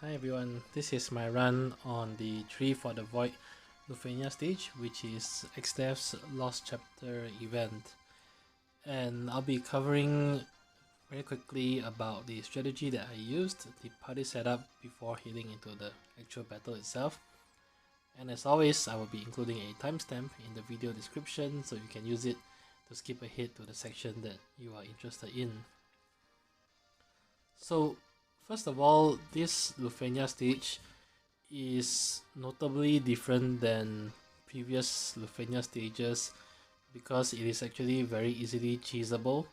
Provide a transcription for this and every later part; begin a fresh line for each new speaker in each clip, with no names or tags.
Hi everyone, this is my run on the 3 for the Void Lufenia stage, which is XDev's Lost Chapter event. And I'll be covering very quickly about the strategy that I used, the party setup before heading into the actual battle itself. And as always, I will be including a timestamp in the video description so you can use it to skip ahead to the section that you are interested in. So first of all, this Lufenia stage is notably different than previous Lufenia stages because it is actually very easily cheesable,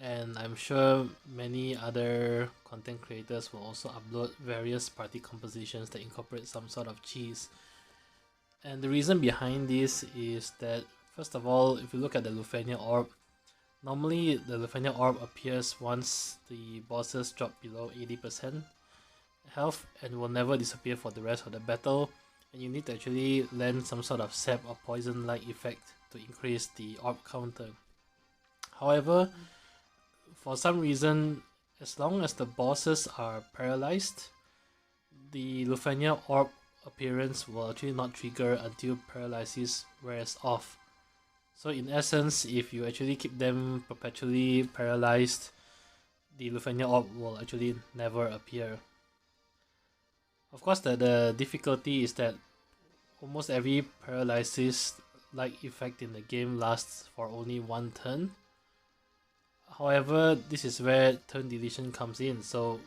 and I'm sure many other content creators will also upload various party compositions that incorporate some sort of cheese. And the reason behind this is that, first of all, if you look at the Lufenia orb, normally the Lufenia orb appears once the bosses drop below 80% health and will never disappear for the rest of the battle, and you need to actually land some sort of sap or poison like effect to increase the orb counter. However, for some reason, as long as the bosses are paralyzed, the Lufenia orb appearance will actually not trigger until paralysis wears off. So in essence, if you actually keep them perpetually paralyzed, the Lufenia orb will actually never appear. Of course, the difficulty is that almost every paralysis-like effect in the game lasts for only one turn. However, this is where turn deletion comes in. So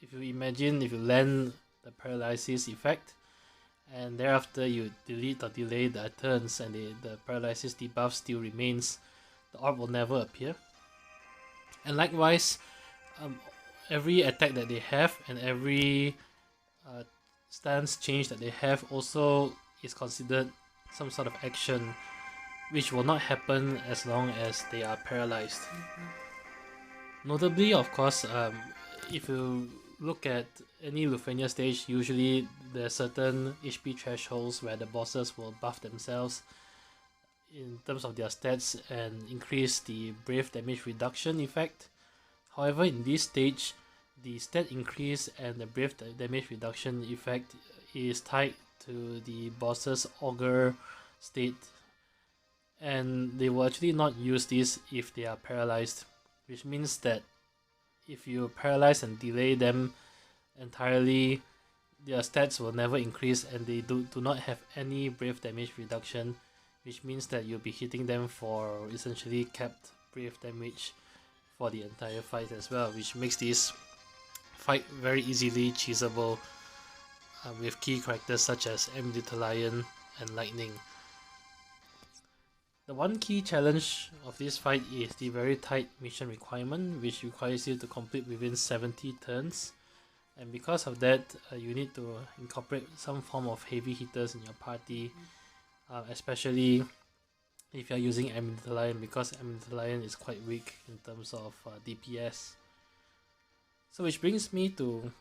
if you imagine if you land the paralysis effect, and thereafter you delete or delay the turns and the paralysis debuff still remains, the orb will never appear. And likewise, every attack that they have and every stance change that they have also is considered some sort of action, which will not happen as long as they are paralyzed. Notably, of course, if you look at any Lufenia stage, usually there are certain HP thresholds where the bosses will buff themselves in terms of their stats and increase the brave damage reduction effect. However, in this stage, the stat increase and the brave damage reduction effect is tied to the boss's augur state, and they will actually not use this if they are paralyzed, which means that if you paralyze and delay them entirely, their stats will never increase and they do not have any brave damage reduction, which means that you'll be hitting them for essentially capped brave damage for the entire fight as well, which makes this fight very easily cheesable with key characters such as Amidatelion and Lightning. The one key challenge of this fight is the very tight mission requirement, which requires you to complete within 70 turns, and because of that, you need to incorporate some form of heavy hitters in your party, especially if you are using Amidatelion, because Amidatelion is quite weak in terms of DPS. So which brings me to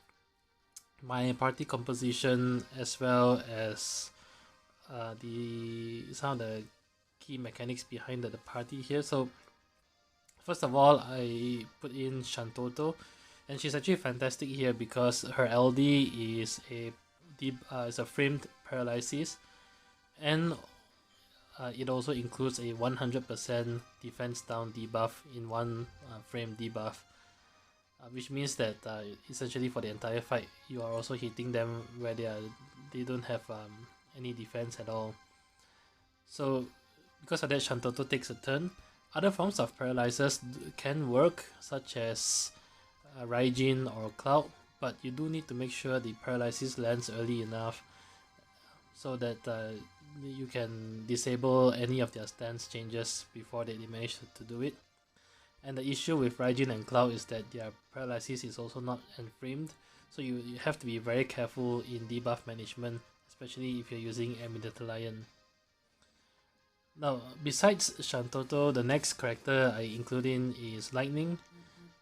my party composition as well as some of the key mechanics behind the party here. So first of all, I put in Shantotto, and she's actually fantastic here because her LD is a framed paralysis, and it also includes a 100% defense down debuff in one frame debuff, which means that essentially for the entire fight you are also hitting them where they don't have any defense at all. So because of that, Shantotto takes a turn. Other forms of paralyzers can work, such as Raijin or Cloud, but you do need to make sure the paralysis lands early enough so that you can disable any of their stance changes before they manage to do it. And the issue with Raijin and Cloud is that their paralysis is also not enframed, so you have to be very careful in debuff management, especially if you're using Amidatelion. Now, besides Shantotto, the next character I include in is Lightning,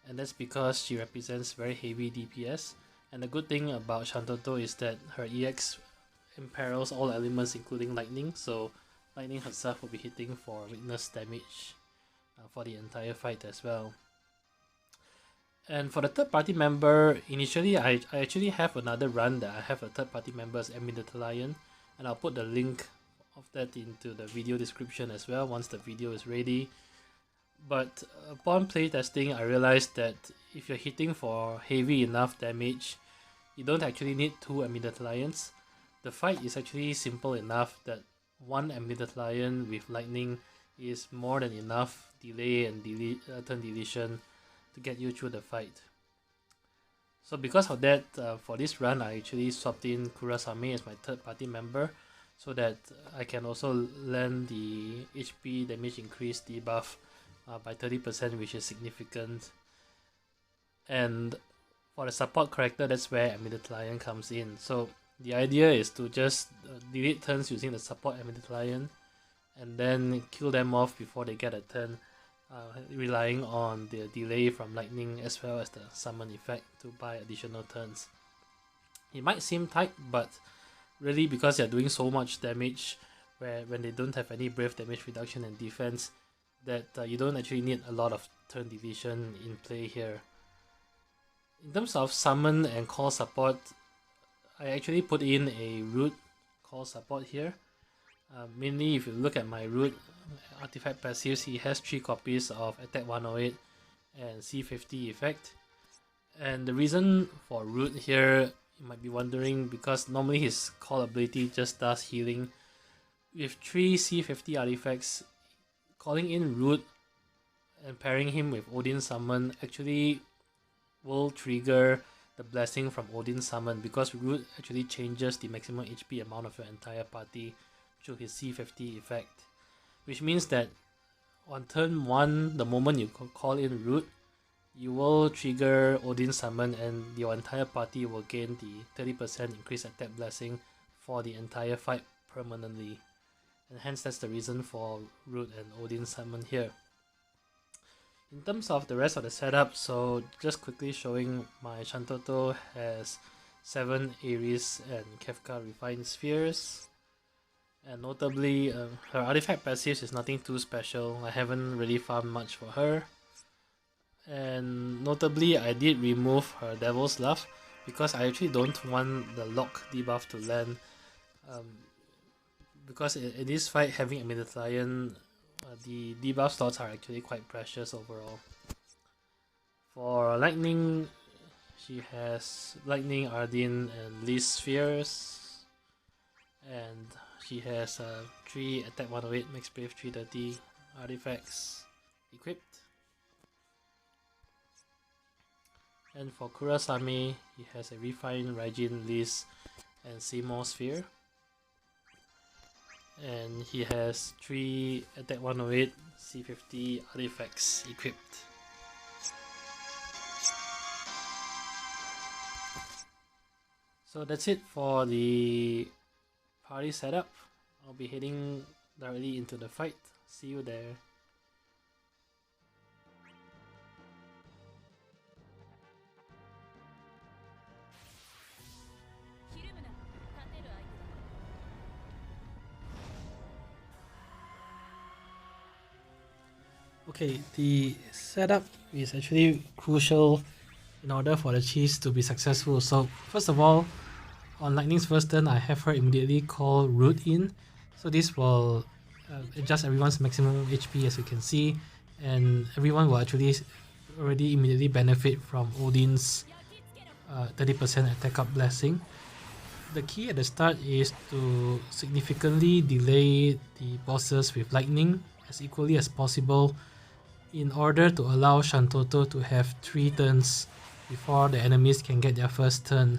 and that's because she represents very heavy DPS. And the good thing about Shantotto is that her EX imperils all elements including Lightning, so Lightning herself will be hitting for weakness damage for the entire fight as well. And for the third party member, initially I actually have another run that I have a third party member as Amidatelion, and I'll put the link of that into the video description as well once the video is ready. But upon playtesting, I realized that if you're hitting for heavy enough damage, you don't actually need two Amidatelions. The fight is actually simple enough that one Amidatelion with lightning is more than enough delay and turn deletion to get you through the fight. So because of that, for this run, I actually swapped in Kurasame as my third party member so that I can also learn the HP damage increase debuff by 30%, which is significant. And for the support character, that's where Amidatelion comes in. So the idea is to just delete turns using the support Amidatelion and then kill them off before they get a turn, relying on the delay from lightning as well as the summon effect to buy additional turns. It might seem tight, but really because they're doing so much damage when they don't have any brave damage reduction and defense, that you don't actually need a lot of turn deletion in play here. In terms of summon and call support, I actually put in a root call support here. Mainly if you look at my root artifact passives, he has 3 copies of attack 108 and C50 effect. And the reason for root here, you might be wondering, because normally his call ability just does healing. With 3 C50 artifacts, calling in root and pairing him with Odin Summon actually will trigger the blessing from Odin Summon, because root actually changes the maximum HP amount of your entire party through his C50 effect, which means that on turn 1, the moment you call in root, you will trigger Odin Summon and your entire party will gain the 30% increased attack blessing for the entire fight permanently, and hence that's the reason for root and Odin Summon here. In terms of the rest of the setup, so just quickly showing, my Shantotto has 7 Ares and Kefka Refined Spheres. And notably, her artifact passives is nothing too special. I haven't really farmed much for her. And notably, I did remove her Devil's Love because I actually don't want the lock debuff to land. Because in this fight, having Amidatelion, the debuff slots are actually quite precious overall. For Lightning, she has Lightning, Ardyn, and Lease Spheres. And she has 3 attack 108, max brave 330 artifacts equipped. And for Kurasame, he has a refined Raijin, Lease, and Seymour Sphere. And he has 3 attack 108, C50 artifacts equipped. So that's it for the party setup. I'll be heading directly into the fight. See you there. Okay, the setup is actually crucial in order for the cheese to be successful. So first of all, on Lightning's first turn, I have her immediately call Root in. So this will adjust everyone's maximum HP, as you can see, and everyone will actually already immediately benefit from Odin's 30% attack up blessing. The key at the start is to significantly delay the bosses with Lightning as equally as possible in order to allow Shantotto to have 3 turns before the enemies can get their first turn.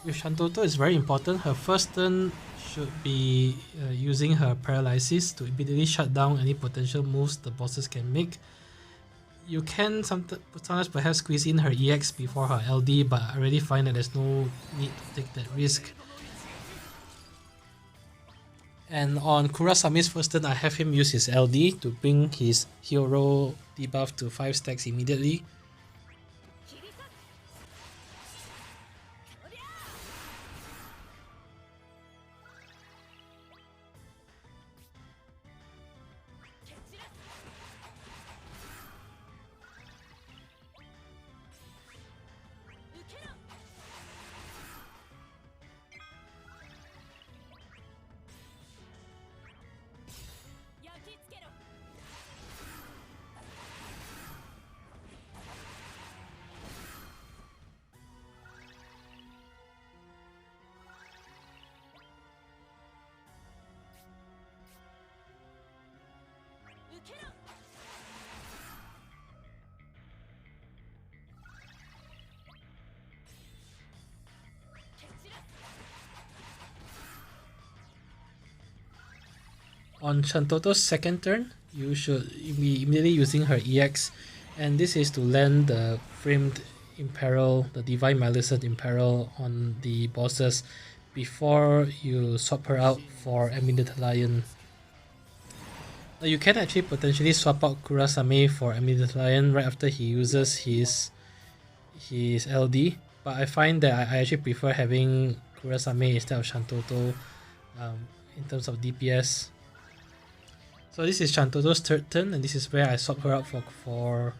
With Shantotto, it's very important. Her first turn should be using her paralysis to immediately shut down any potential moves the bosses can make. You can sometimes perhaps squeeze in her EX before her LD, but I really find that there's no need to take that risk. And on Kurasame's first turn, I have him use his LD to bring his hero debuff to 5 stacks immediately. on Shantotto's second turn, you should be immediately using her EX, and this is to land the framed Imperil, the Divine Maleficent Imperil on the bosses before you swap her out for Amidatelion. Now you can actually potentially swap out Kurasame for Amidatelion right after he uses his LD, but I find that I actually prefer having Kurasame instead of Shantotto in terms of DPS. So this is Shantotto's third turn, and this is where I swap her out for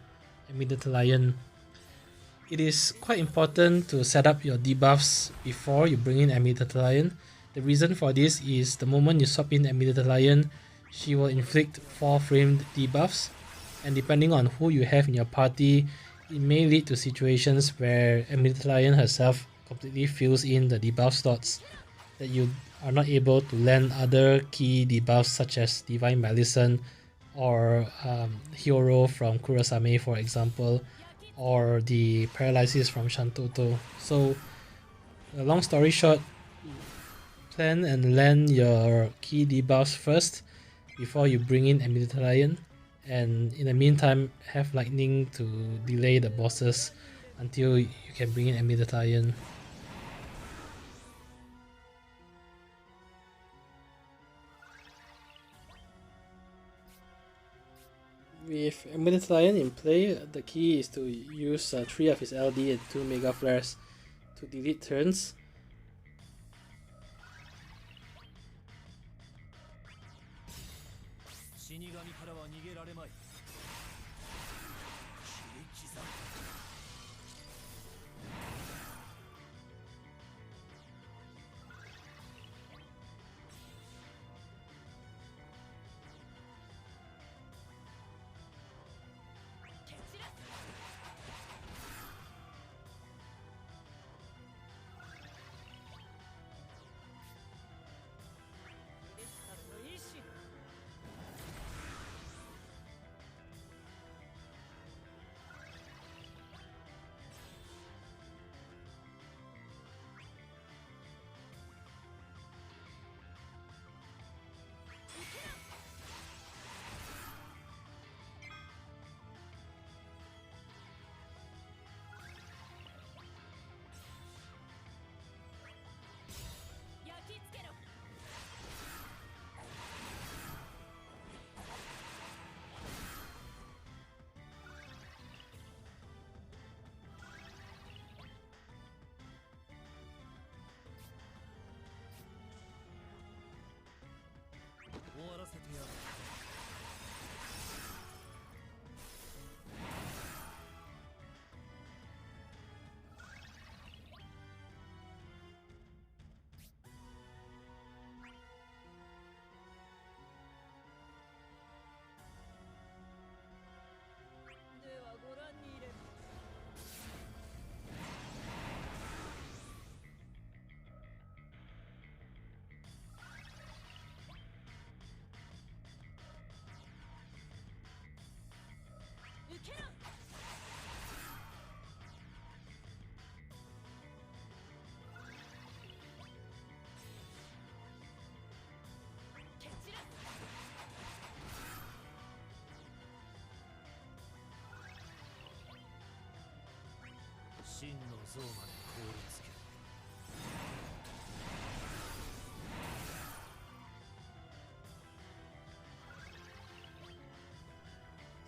Amidatelion. It is quite important to set up your debuffs before you bring in Amidatelion. The reason for this is the moment you swap in Amidatelion, she will inflict 4 framed debuffs, and depending on who you have in your party, it may lead to situations where Amidatelion herself completely fills in the debuff slots that you are not able to land other key debuffs such as Divine Maleficent or Hero from Kurasame, for example, or the paralysis from Shantotto. So, long story short, plan and land your key debuffs first before you bring in Amidatelion, and in the meantime have lightning to delay the bosses until you can bring in Amidatelion. With Amidatelion in play, the key is to use 3 of his LD and 2 Mega Flares to delete turns.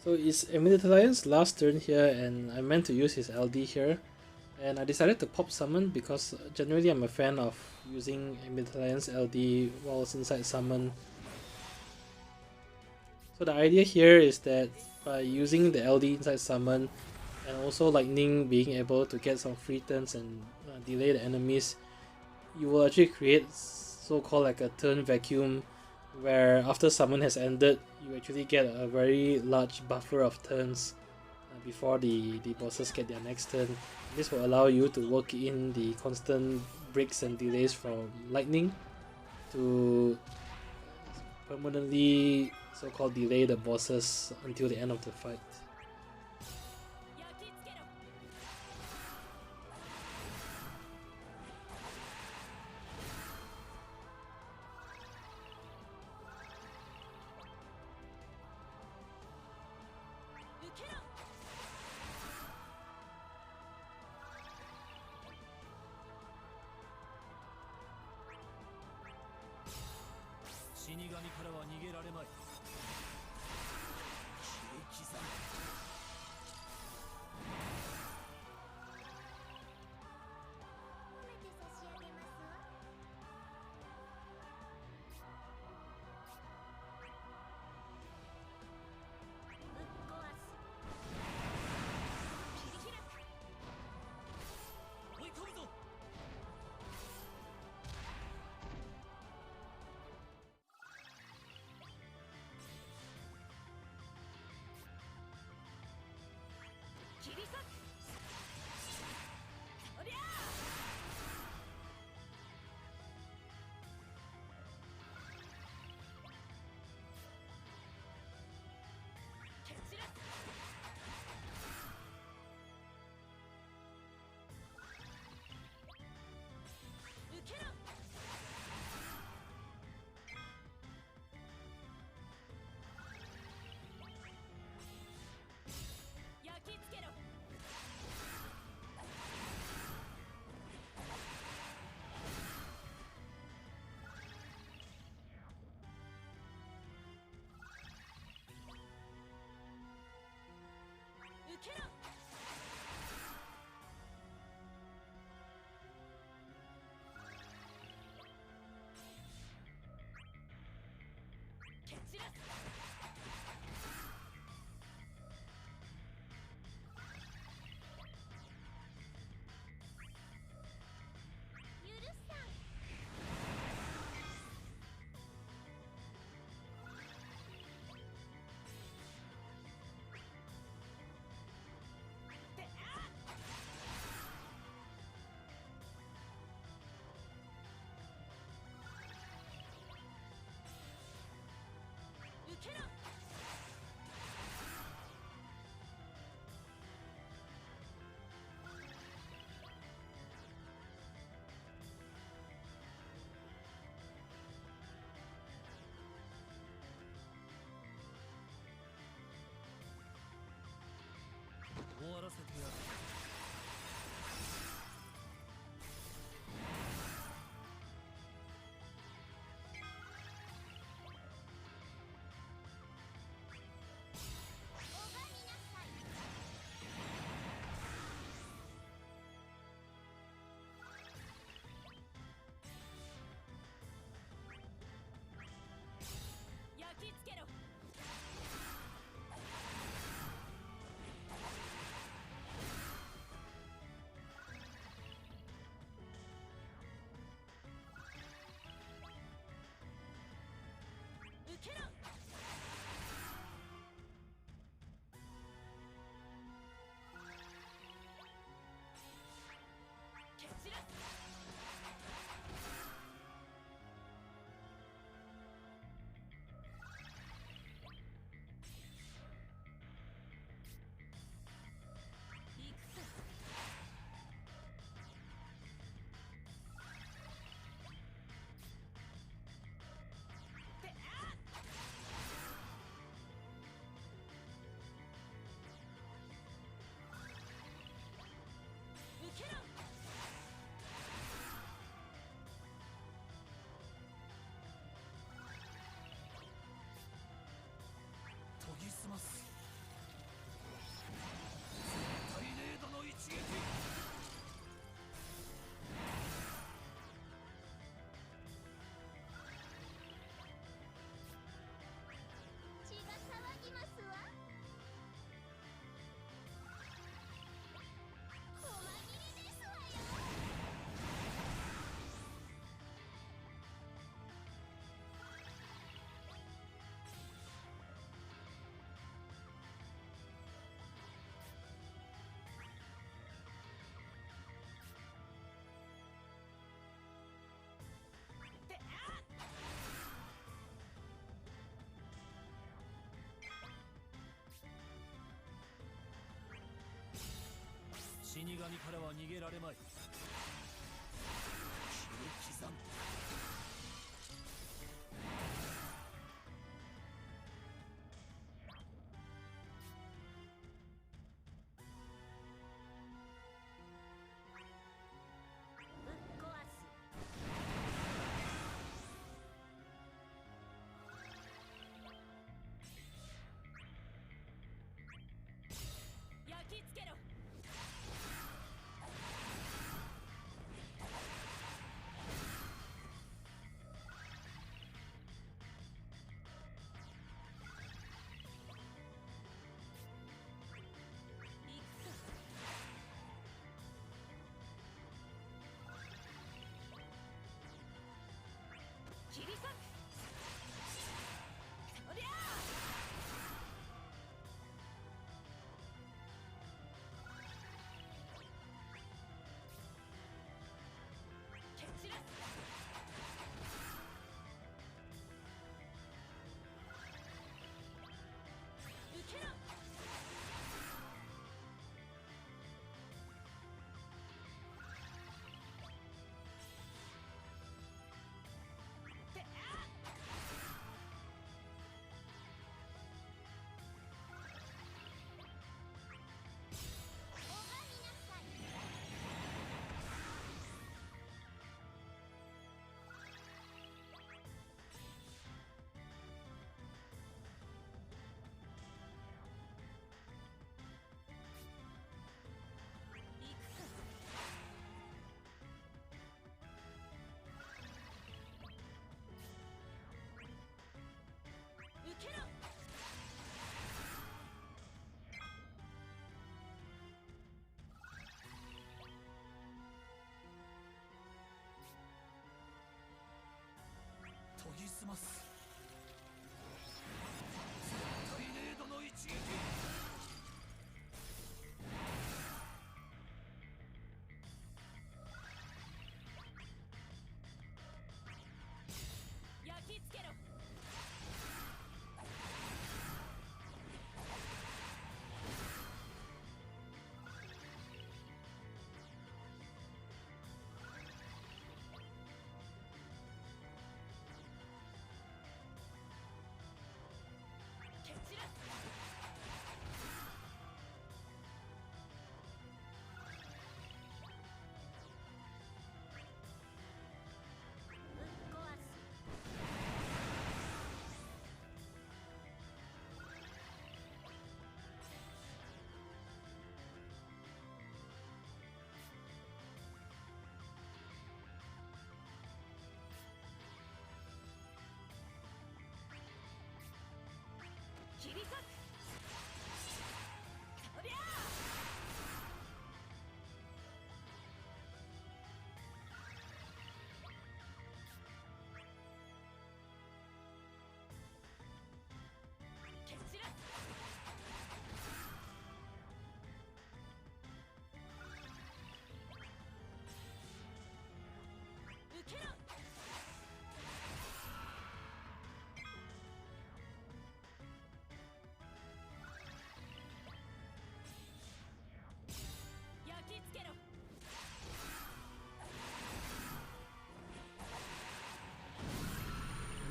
So it's Amidatelion's last turn here, and I meant to use his LD here, and I decided to pop summon because generally I'm a fan of using Amidatelion's LD whilst inside summon. So the idea here is that by using the LD inside summon and also lightning being able to get some free turns and delay the enemies, you will actually create so-called like a turn vacuum where after summon has ended, you actually get a very large buffer of turns before the bosses get their next turn. This will allow you to work in the constant breaks and delays from lightning to permanently so-called delay the bosses until the end of the fight.
死神からは逃げられまい。切り刻む。
褒めて差し上げますわ。ぶっ壊す。切り開く。
追い込むぞ。
切り裂く。おりゃ蹴散らす。受けろ。焼き付けろ。受けろ。蹴散らす。許さん。であ受けろ。
終わらせてやる。
拝みなさい。焼き付けろ。受けろ。蹴散らす。行くぞ。であ受けろ。
研ぎ澄ます。絶対零度の一撃。
血が騒ぎますわ。細切りですわよ。であ
死神からは逃げられまい。切り刻む。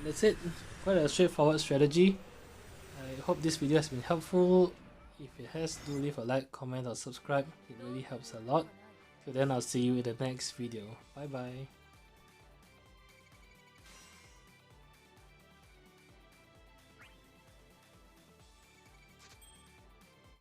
that's it. Quite a straightforward strategy. I hope this video has been helpful. If it has, do leave a like, comment or subscribe. It really helps a lot. Till then, I'll see you in the next video. Bye bye.